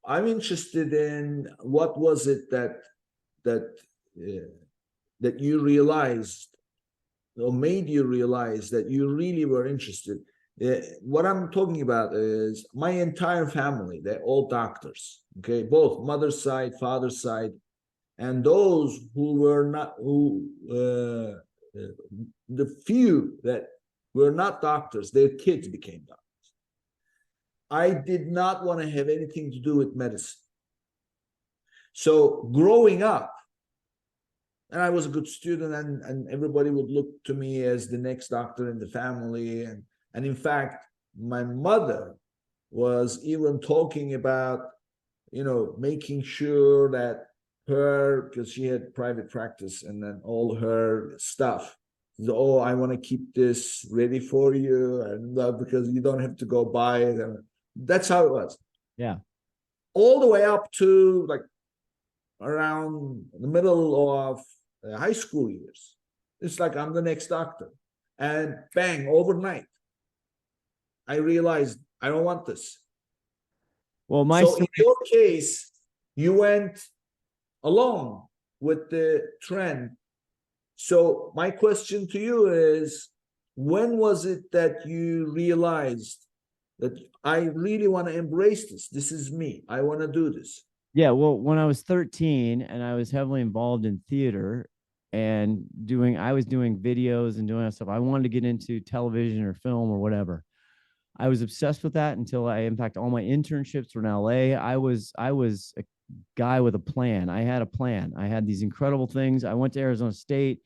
I'm interested in what was it that that you realized or made you realize that you really were interested. What I'm talking about is my entire family, they're all doctors, okay, both mother's side, father's side, and those who were not, the few that were not doctors, their kids became doctors. I did not want to have anything to do with medicine. So growing up, and I was a good student, and everybody would look to me as the next doctor in the family. And in fact, my mother was even talking about, making sure that because she had private practice and then all her stuff. Oh, I want to keep this ready for you, and because you don't have to go buy it. And that's how it was. Yeah. All the way up to like around the middle of high school years. It's like I'm the next doctor. And bang, overnight, I realized I don't want this. Well, so in your case, you went along with the trend. So my question to you is, when was it that you realized that I really want to embrace this? This is me. I want to do this. Yeah, well, when I was 13 and I was heavily involved in theater and I was doing videos and doing that stuff. I wanted to get into television or film or whatever. I was obsessed with that until in fact, all my internships were in LA. I was a guy with a plan. I had a plan. I had these incredible things. I went to Arizona State,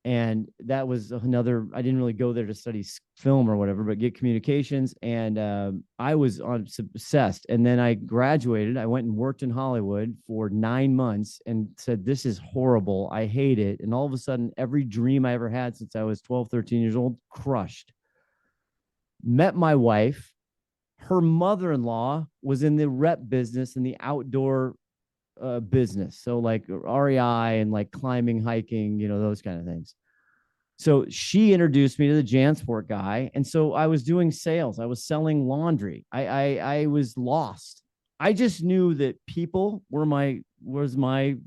and that was another. I didn't really go there to study film or whatever, but get communications. And I was obsessed. And then I graduated. I went and worked in Hollywood for 9 months and said, this is horrible. I hate it. And all of a sudden, every dream I ever had since I was 12, 13 years old, crushed. Met my wife. Her mother-in-law was in the rep business, in the outdoor business. So like REI and like climbing, hiking, those kind of things. So she introduced me to the JanSport guy. And so I was doing sales. I was selling laundry. I was lost. I just knew that people was my,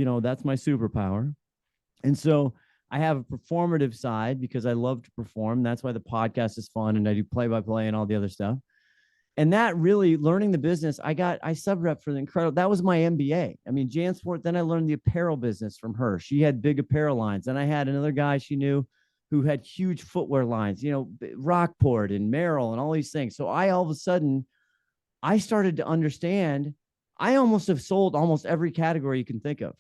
that's my superpower. And so I have a performative side because I love to perform. That's why the podcast is fun. And I do play-by-play and all the other stuff. And that really, learning the business, I sub-rep for the incredible, that was my MBA. I mean, JanSport, then I learned the apparel business from her. She had big apparel lines. And I had another guy she knew who had huge footwear lines, Rockport and Merrill and all these things. So all of a sudden, I started to understand, I almost have sold almost every category you can think of.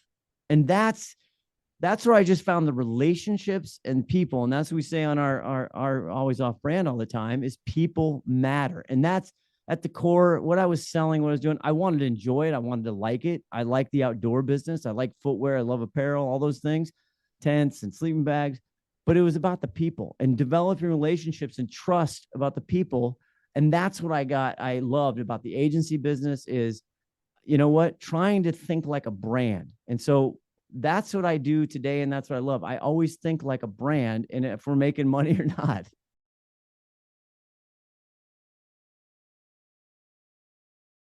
And that's where I just found the relationships and people. And that's what we say on our Always Off brand all the time, is people matter. And that's at the core, what I was selling, what I was doing. I wanted to enjoy it. I wanted to like it. I like the outdoor business. I like footwear. I love apparel, all those things, tents and sleeping bags. But it was about the people and developing relationships and trust about the people. And that's what I loved about the agency business is, trying to think like a brand. And so that's what I do today. And that's what I love. I always think like a brand, and if we're making money or not.